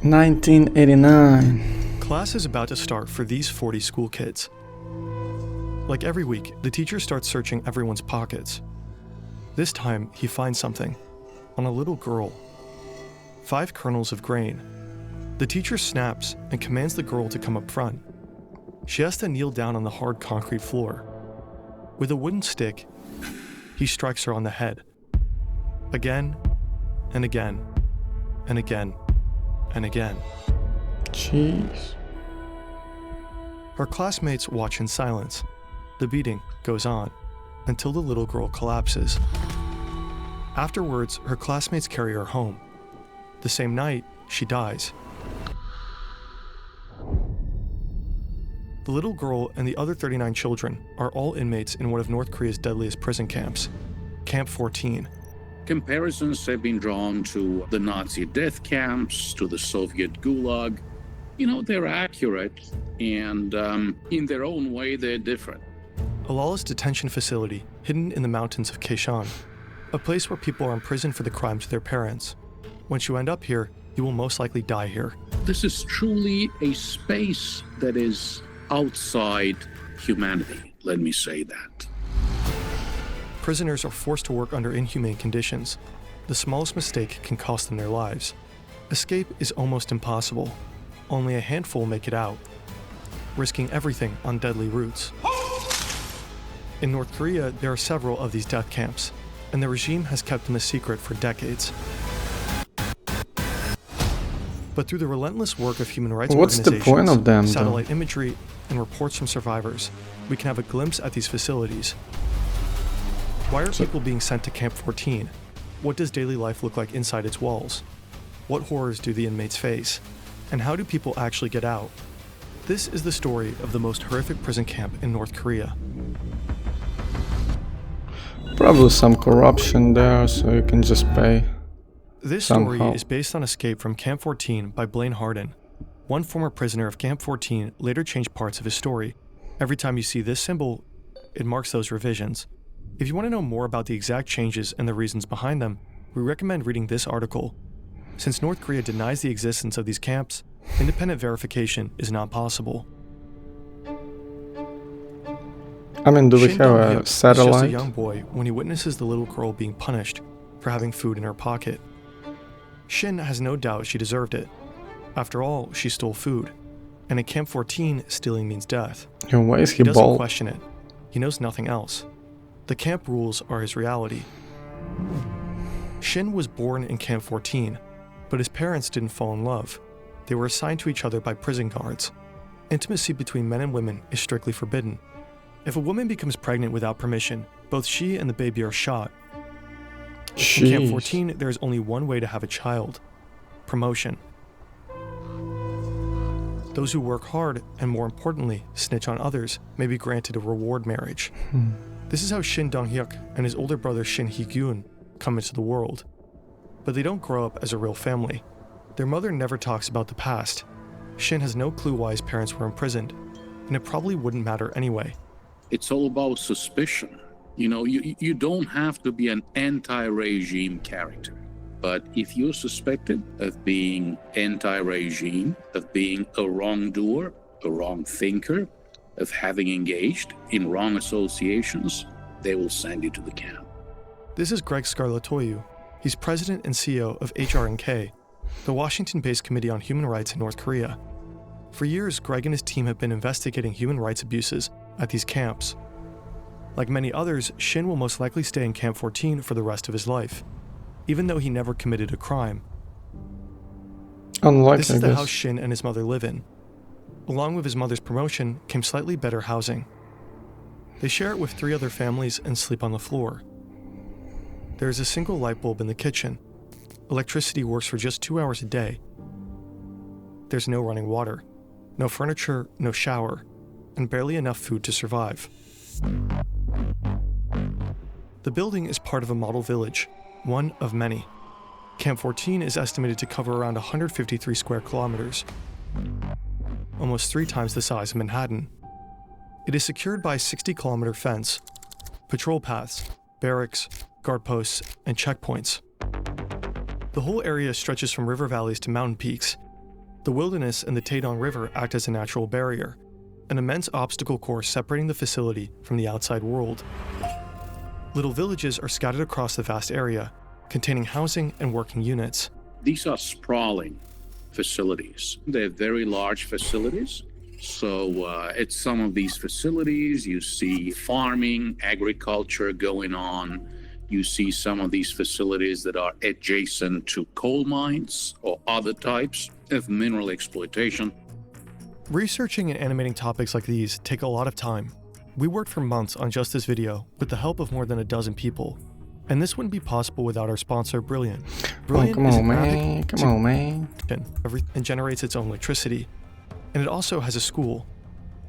1989. Class is about to start for these 40 school kids. Like every week, the teacher starts searching everyone's pockets. This time, he finds something on a little girl. 5 kernels of grain. The teacher snaps and commands the girl to come up front. She has to kneel down on the hard concrete floor. With a wooden stick, he strikes her on the head. Again, and again, and again, and again. Jeez. Her classmates watch in silence. The beating goes on until the little girl collapses. Afterwards, her classmates carry her home. The same night, she dies. The little girl and the other 39 children are all inmates in one of North Korea's deadliest prison camps, Camp 14. Comparisons have been drawn to the Nazi death camps, to the Soviet Gulag. You know, they're accurate, and in their own way, they're different. A lawless detention facility hidden in the mountains of Kaeshan, a place where people are imprisoned for the crimes of their parents. Once you end up here, you will most likely die here. This is truly a space that is outside humanity, let me say that. Prisoners are forced to work under inhumane conditions. The smallest mistake can cost them their lives. Escape is almost impossible. Only a handful make it out, risking everything on deadly routes. In North Korea, there are several of these death camps, and the regime has kept them a secret for decades. But through the relentless work of human rights What's the organizations, point of them, satellite imagery, and reports from survivors, we can have a glimpse at these facilities. Why are people being sent to Camp 14? What does daily life look like inside its walls? What horrors do the inmates face? And how do people actually get out? This is the story of the most horrific prison camp in North Korea. Probably some corruption there, so you can just pay. This somehow. story is based on Escape from Camp 14 by Blaine Harden. One former prisoner of Camp 14 later changed parts of his story. Every time you see this symbol, it marks those revisions. If you want to know more about the exact changes and the reasons behind them, we recommend reading this article. Since North Korea denies the existence of these camps, independent verification is not possible. I mean, do we Shin have Dong-hyuk a is just satellite? a young boy when he witnesses the little girl being punished for having food in her pocket. Shin has no doubt she deserved it. After all, she stole food. And in Camp 14, stealing means death. And why is He he doesn't bald? question it. He knows nothing else. The camp rules are his reality. Shin was born in Camp 14, but his parents didn't fall in love. They were assigned to each other by prison guards. Intimacy between men and women is strictly forbidden. If a woman becomes pregnant without permission, both she and the baby are shot. In Camp Jeez. 14, there is only one way to have a child: promotion. Those who work hard, and more importantly, snitch on others, may be granted a reward marriage. This is how Shin Dong-hyuk and his older brother Shin Hee-gyun come into the world. But they don't grow up as a real family. Their mother never talks about the past. Shin has no clue why his parents were imprisoned, and it probably wouldn't matter anyway. It's all about suspicion. You know, you don't have to be an anti-regime character. But if you're suspected of being anti-regime, of being a wrongdoer, a wrong thinker, of having engaged in wrong associations, they will send you to the camp. This is Greg Scarlatoiu. He's president and CEO of HRNK, the Washington-based Committee on Human Rights in North Korea. For years, Greg and his team have been investigating human rights abuses at these camps. Like many others, Shin will most likely stay in Camp 14 for the rest of his life, even though he never committed a crime. Unlikely, This is I the guess. house Shin and his mother live in. Along with his mother's promotion came slightly better housing. They share it with 3 other families and sleep on the floor. There is a single light bulb in the kitchen. Electricity works for just 2 hours a day. There's no running water, no furniture, no shower, and barely enough food to survive. The building is part of a model village, one of many. Camp 14 is estimated to cover around 153 square kilometers, almost 3 times the size of Manhattan. It is secured by a 60-kilometer fence, patrol paths, barracks, guard posts, and checkpoints. The whole area stretches from river valleys to mountain peaks. The wilderness and the Taedong River act as a natural barrier, an immense obstacle course separating the facility from the outside world. Little villages are scattered across the vast area, containing housing and working units. These are sprawling facilities. They're very large facilities. So at some of these facilities, you see farming, agriculture going on. You see some of these facilities that are adjacent to coal mines or other types of mineral exploitation. Researching and animating topics like these take a lot of time. We worked for months on just this video with the help of more than a dozen people. And this wouldn't be possible without our sponsor, Brilliant. Brilliant come is on, a man. graphic Come on, man. and generates its own electricity. And it also has a school.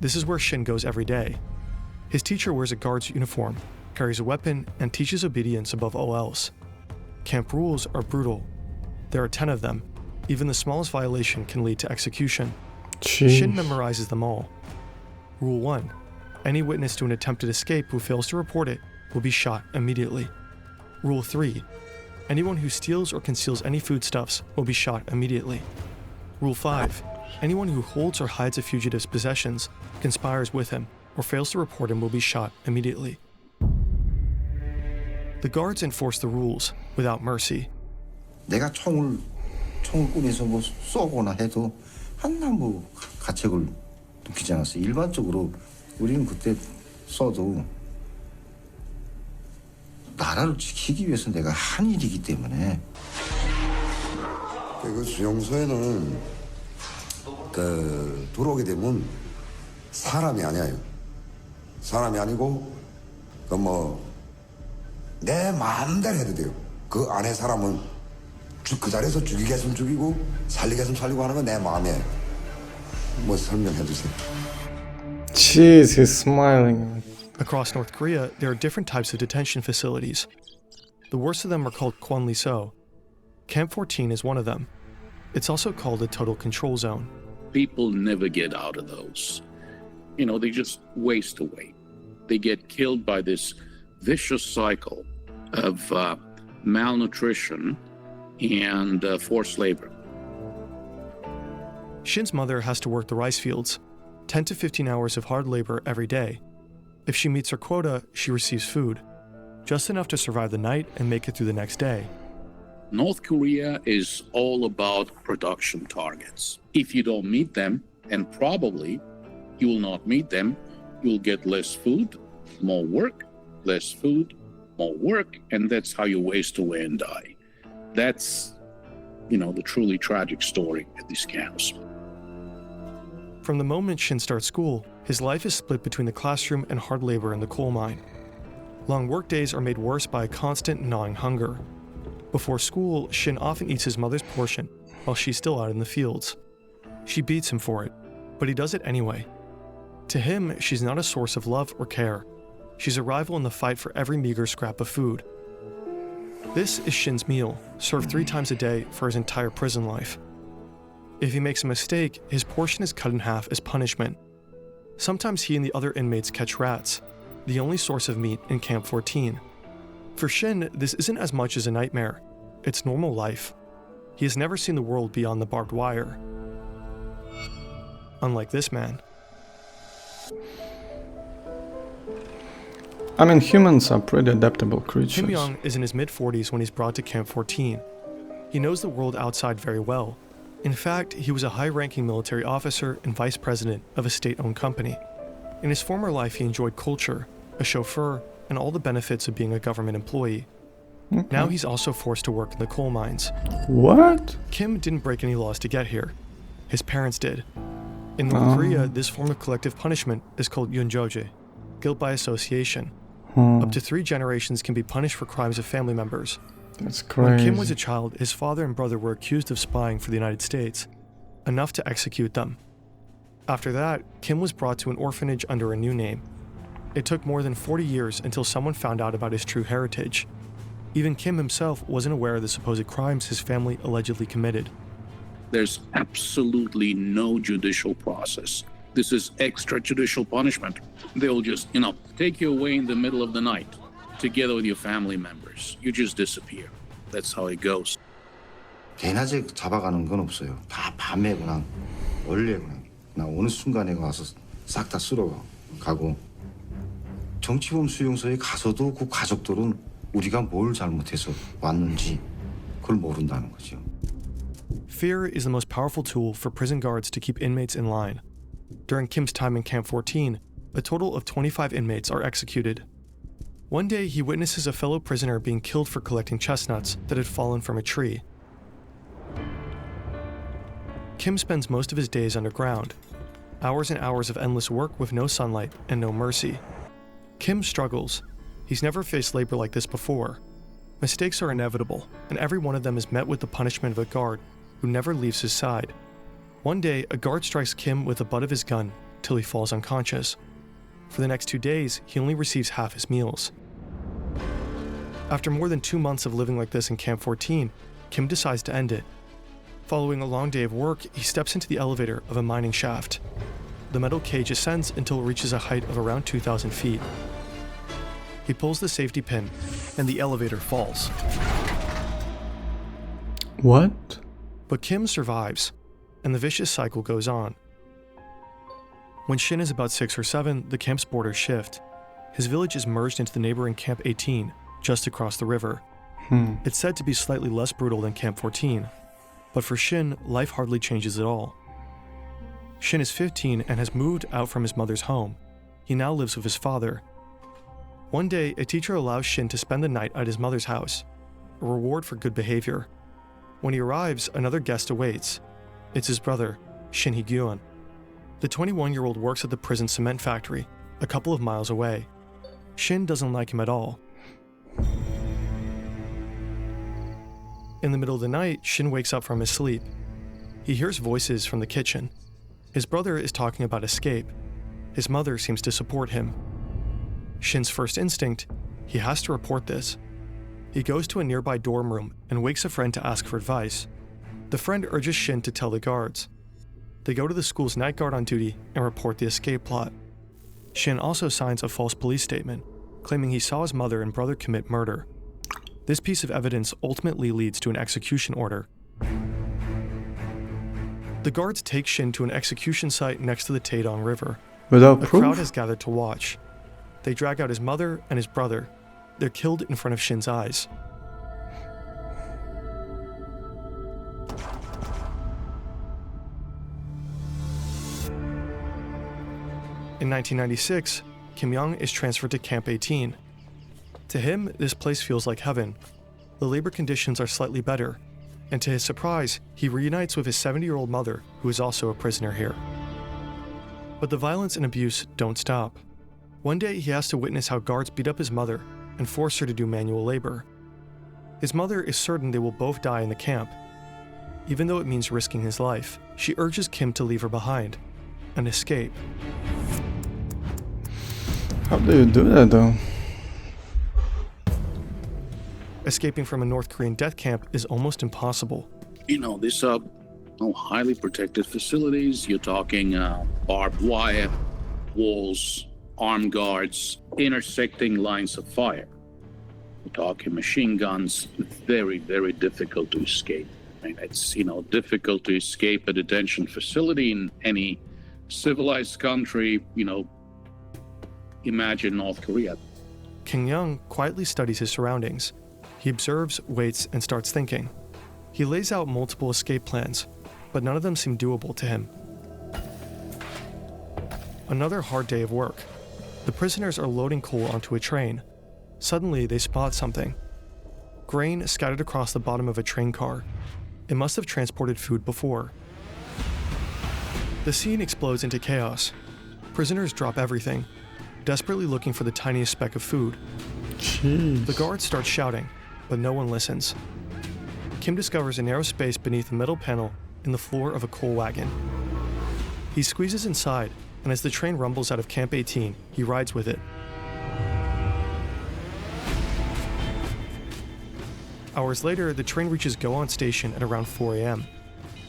This is where Shin goes every day. His teacher wears a guard's uniform, carries a weapon, and teaches obedience above all else. Camp rules are brutal. There are 10 of them. Even the smallest violation can lead to execution. Shin Jeez. memorizes them all. Rule 1. Any witness to an attempted escape who fails to report it will be shot immediately. Rule 3. Anyone who steals or conceals any foodstuffs will be shot immediately. Rule 5. Anyone who holds or hides a fugitive's possessions, conspires with him, or fails to report him will be shot immediately. The guards enforce the rules without mercy. 내가 총을 꾸려서 뭐 쏘거나 해도 하나 뭐 가책을 느끼지 않았어요. 일반적으로 우리는 그때 써도 나라를 지키기 위해서 내가 한 일이기 때문에. 그 수용소에는 들어오게 되면 사람이 아니에요. 사람이 아니고 내 마음대로 해도 돼요. 그 안에 사람은 그 자리에서 죽이겠으면 죽이고 살리겠으면 살리고 하는 건 내 마음이에요. 뭐 설명해 주세요. Jeez, he's smiling. Across North Korea, there are different types of detention facilities. The worst of them are called Kwonliso. Camp 14 is one of them. It's also called a total control zone. People never get out of those. You know, they just waste away. They get killed by this vicious cycle of malnutrition and forced labor. Shin's mother has to work the rice fields, 10 to 15 hours of hard labor every day. If she meets her quota, she receives food, just enough to survive the night and make it through the next day. North Korea is all about production targets. If you don't meet them, and probably you will not meet them, you'll get less food, more work, less food, more work, and that's how you waste away and die. That's, the truly tragic story at these camps. From the moment Shin starts school, his life is split between the classroom and hard labor in the coal mine. Long workdays are made worse by a constant gnawing hunger. Before school, Shin often eats his mother's portion while she's still out in the fields. She beats him for it, but he does it anyway. To him, she's not a source of love or care. She's a rival in the fight for every meager scrap of food. This is Shin's meal, served 3 times a day for his entire prison life. If he makes a mistake, his portion is cut in half as punishment. Sometimes he and the other inmates catch rats, the only source of meat in Camp 14. For Shin, this isn't as much as a nightmare. It's normal life. He has never seen the world beyond the barbed wire. Unlike this man. I mean, humans are pretty adaptable creatures. Kim Young is in his mid-40s when he's brought to Camp 14. He knows the world outside very well. In fact, he was a high-ranking military officer and vice president of a state-owned company. In his former life, he enjoyed culture, a chauffeur, and all the benefits of being a government employee. Okay. Now he's also forced to work in the coal mines. What? Kim didn't break any laws to get here. His parents did. In North Korea, this form of collective punishment is called yunjoje, guilt by association. Up to 3 generations can be punished for crimes of family members. That's When crazy. Kim was a child, his father and brother were accused of spying for the United States, enough to execute them. After that, Kim was brought to an orphanage under a new name. It took more than 40 years until someone found out about his true heritage. Even Kim himself wasn't aware of the supposed crimes his family allegedly committed. There's absolutely no judicial process. This is extrajudicial punishment. They'll just, take you away in the middle of the night, together with your family members. You just disappear. That's how it goes. 대낮에 잡아가는 건 없어요. 다 밤에 그냥 원래 그냥 어느 순간에 와서 싹 다 쓸어 가고 정치범 수용소에 가서도 그 가족들은 우리가 뭘 잘못해서 왔는지 그걸 모른다는 거죠. Fear is the most powerful tool for prison guards to keep inmates in line. During Kim's time in Camp 14, a total of 25 inmates are executed. One day, he witnesses a fellow prisoner being killed for collecting chestnuts that had fallen from a tree. Kim spends most of his days underground, hours and hours of endless work with no sunlight and no mercy. Kim struggles. He's never faced labor like this before. Mistakes are inevitable, and every one of them is met with the punishment of a guard who never leaves his side. One day, a guard strikes Kim with the butt of his gun till he falls unconscious. For the next 2 days, he only receives half his meals. After more than 2 months of living like this in Camp 14, Kim decides to end it. Following a long day of work, he steps into the elevator of a mining shaft. The metal cage ascends until it reaches a height of around 2,000 feet. He pulls the safety pin, and the elevator falls. What? But Kim survives, and the vicious cycle goes on. When Shin is about 6 or 7, the camp's borders shift. His village is merged into the neighboring Camp 18, just across the river. It's said to be slightly less brutal than Camp 14, but for Shin, life hardly changes at all. Shin is 15 and has moved out from his mother's home. He now lives with his father. One day, a teacher allows Shin to spend the night at his mother's house, a reward for good behavior. When he arrives, another guest awaits. It's his brother, Shin Hee-gyun. The 21-year-old works at the prison cement factory, a couple of miles away. Shin doesn't like him at all. In the middle of the night, Shin wakes up from his sleep. He hears voices from the kitchen. His brother is talking about escape. His mother seems to support him. Shin's first instinct, he has to report this. He goes to a nearby dorm room and wakes a friend to ask for advice. The friend urges Shin to tell the guards. They go to the school's night guard on duty and report the escape plot. Shin also signs a false police statement, claiming he saw his mother and brother commit murder. This piece of evidence ultimately leads to an execution order. The guards take Shin to an execution site next to the Taedong River. Without A proof? crowd has gathered to watch. They drag out his mother and his brother. They're killed in front of Shin's eyes. In 1996, Kim Young is transferred to Camp 18. To him, this place feels like heaven. The labor conditions are slightly better, and to his surprise, he reunites with his 70-year-old mother, who is also a prisoner here. But the violence and abuse don't stop. One day, he has to witness how guards beat up his mother and force her to do manual labor. His mother is certain they will both die in the camp. Even though it means risking his life, she urges Kim to leave her behind and escape. How do you do that though? Escaping from a North Korean death camp is almost impossible. You know, these are highly protected facilities. You're talking barbed wire, walls, armed guards, intersecting lines of fire. We're talking machine guns. Very, very difficult to escape. I mean, it's, difficult to escape a detention facility in any civilized country, imagine North Korea. Kim Young quietly studies his surroundings. He observes, waits, and starts thinking. He lays out multiple escape plans, but none of them seem doable to him. Another hard day of work. The prisoners are loading coal onto a train. Suddenly, they spot something. Grain scattered across the bottom of a train car. It must have transported food before. The scene explodes into chaos. Prisoners drop everything, desperately looking for the tiniest speck of food. Jeez. The guards start shouting, but no one listens. Kim discovers a narrow space beneath a metal panel in the floor of a coal wagon. He squeezes inside, and as the train rumbles out of Camp 18, he rides with it. Hours later, the train reaches Goan Station at around 4 a.m.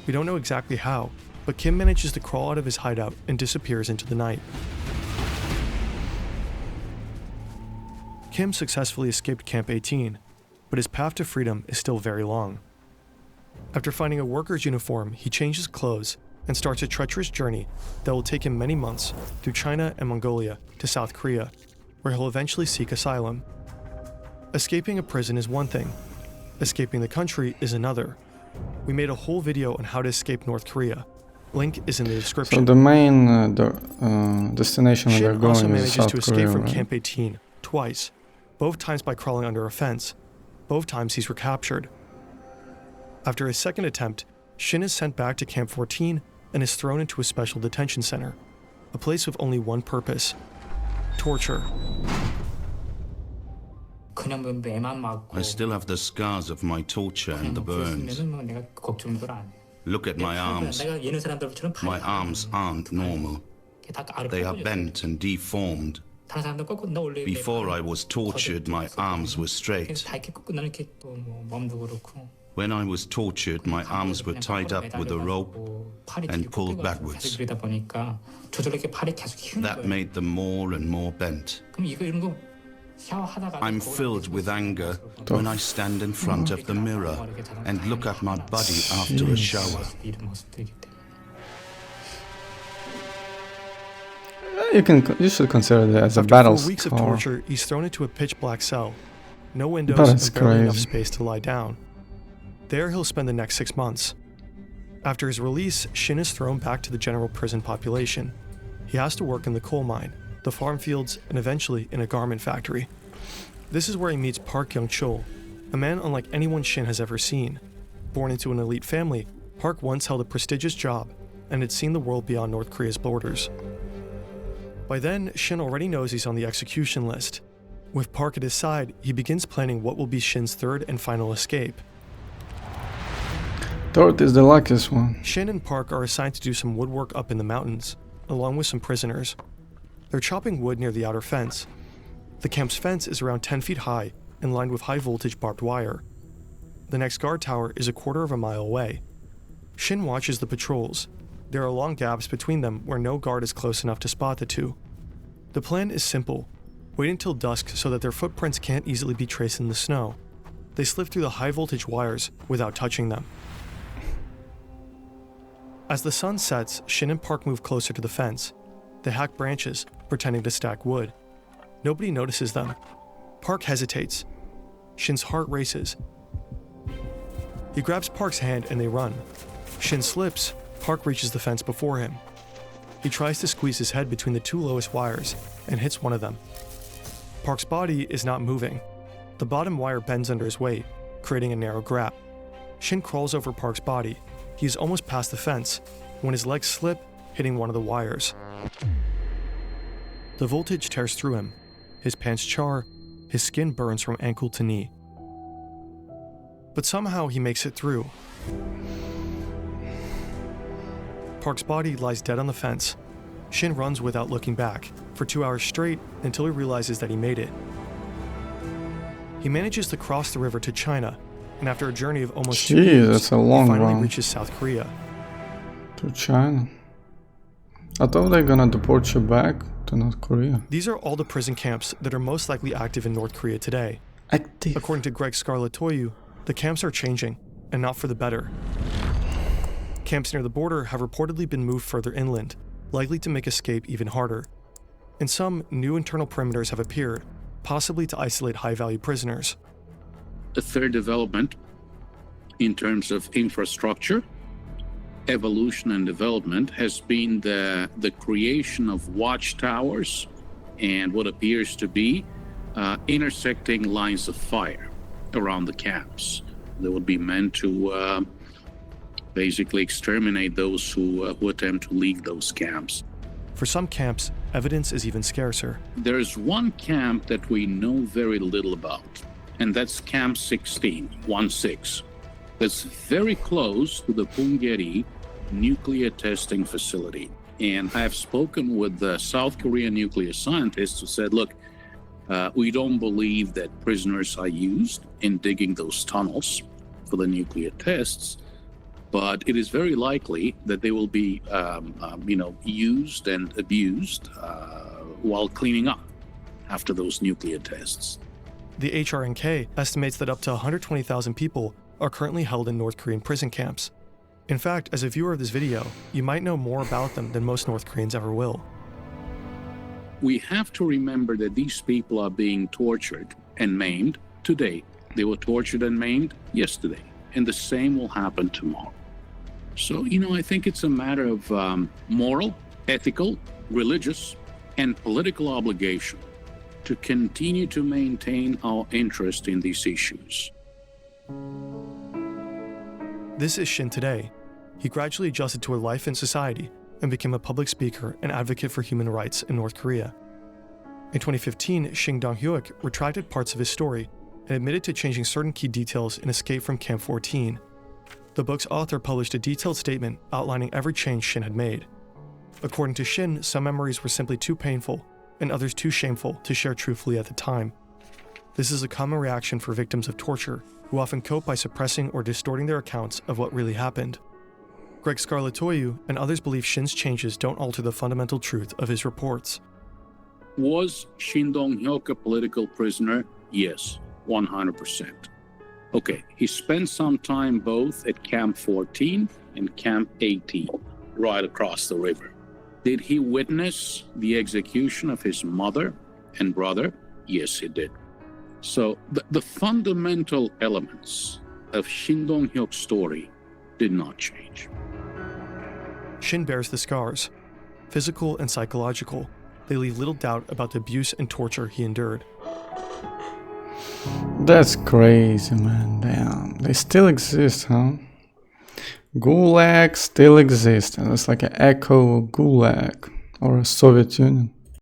We don't know exactly how, but Kim manages to crawl out of his hideout and disappears into the night. Kim successfully escaped Camp 18, but his path to freedom is still very long. After finding a worker's uniform, he changes clothes and starts a treacherous journey that will take him many months through China and Mongolia to South Korea, where he'll eventually seek asylum. Escaping a prison is one thing. Escaping the country is another. We made a whole video on how to escape North Korea. Link is in the description. So the main destination where they're Shin also going is manages South to escape Korea, from right? Camp 18 twice, both times by crawling under a fence. Both times he's recaptured. After his second attempt, Shin is sent back to Camp 14 and is thrown into a special detention center, a place with only one purpose: torture. I still have the scars of my torture and the burns. Look at my arms. My arms aren't normal. They are bent and deformed. Before I was tortured, my arms were straight. When I was tortured, my arms were tied up with a rope and pulled backwards. That made them more and more bent. I'm filled with anger when I stand in front of the mirror and look at my body after a shower. You should consider that as a After battle 4 weeks of scar. torture, he's thrown into a pitch-black cell. No windows That's and barely enough crazy. space to lie down. There he'll spend the next 6 months. After his release, Shin is thrown back to the general prison population. He has to work in the coal mine, the farm fields, and eventually in a garment factory. This is where he meets Park Young-chul, a man unlike anyone Shin has ever seen. Born into an elite family, Park once held a prestigious job and had seen the world beyond North Korea's borders. By then, Shin already knows he's on the execution list. With Park at his side, he begins planning what will be Shin's third and final escape. Third is the luckiest one. Shin and Park are assigned to do some woodwork up in the mountains, along with some prisoners. They're chopping wood near the outer fence. The camp's fence is around 10 feet high and lined with high-voltage barbed wire. The next guard tower is a quarter of a mile away. Shin watches the patrols. There are long gaps between them where no guard is close enough to spot the two. The plan is simple. Wait until dusk so that their footprints can't easily be traced in the snow. They slip through the high-voltage wires without touching them. As the sun sets, Shin and Park move closer to the fence. They hack branches, pretending to stack wood. Nobody notices them. Park hesitates. Shin's heart races. He grabs Park's hand and they run. Shin slips. Park reaches the fence before him. He tries to squeeze his head between the two lowest wires and hits one of them. Park's body is not moving. The bottom wire bends under his weight, creating a narrow gap. Shin crawls over Park's body. He is almost past the fence when his legs slip, hitting one of the wires. The voltage tears through him. His pants char, his skin burns from ankle to knee. But somehow he makes it through. Park's body lies dead on the fence. Shin runs without looking back for 2 hours straight until he realizes that he made it. He manages to cross the river to China, and after a journey of almost 2 Jeez, years, that's a long he finally run. reaches South Korea. To China. I thought they're gonna deport you back to North Korea. These are all the prison camps that are most likely active in North Korea today. Active. According to Greg Scarlatoiu, the camps are changing, and not for the better. Camps near the border have reportedly been moved further inland, likely to make escape even harder. And some new internal perimeters have appeared, possibly to isolate high-value prisoners. A third development in terms of infrastructure, evolution and development has been the creation of watchtowers and what appears to be intersecting lines of fire around the camps. They would be meant to basically exterminate those who attempt to leave those camps. For some camps, evidence is even scarcer. There's one camp that we know very little about, and that's Camp 16, 1-6. That's very close to the Punggye-ri nuclear testing facility. And I have spoken with the South Korean nuclear scientists who said, look, we don't believe that prisoners are used in digging those tunnels for the nuclear tests, but it is very likely that they will be, used and abused while cleaning up after those nuclear tests. The HRNK estimates that up to 120,000 people are currently held in North Korean prison camps. In fact, as a viewer of this video, you might know more about them than most North Koreans ever will. We have to remember that these people are being tortured and maimed today. They were tortured and maimed yesterday, and the same will happen tomorrow. So, I think it's a matter of moral, ethical, religious, and political obligation to continue to maintain our interest in these issues. This is Shin today. He gradually adjusted to a life in society and became a public speaker and advocate for human rights in North Korea. In 2015, Shin Dong-hyuk retracted parts of his story and admitted to changing certain key details in Escape from Camp 14. The book's author published a detailed statement outlining every change Shin had made. According to Shin, some memories were simply too painful and others too shameful to share truthfully at the time. This is a common reaction for victims of torture, who often cope by suppressing or distorting their accounts of what really happened. Greg Scarlatoiu and others believe Shin's changes don't alter the fundamental truth of his reports. Was Shin Dong-hyuk a political prisoner? Yes, 100%. Okay, he spent some time both at Camp 14 and Camp 18, right across the river. Did he witness the execution of his mother and brother? Yes, he did. So the fundamental elements of Shin Dong-hyuk's story did not change. Shin bears the scars, physical and psychological. They leave little doubt about the abuse and torture he endured. That's crazy, man. Damn. They still exist, huh? Gulag still exists. And it's like an echo of Gulag or a Soviet Union.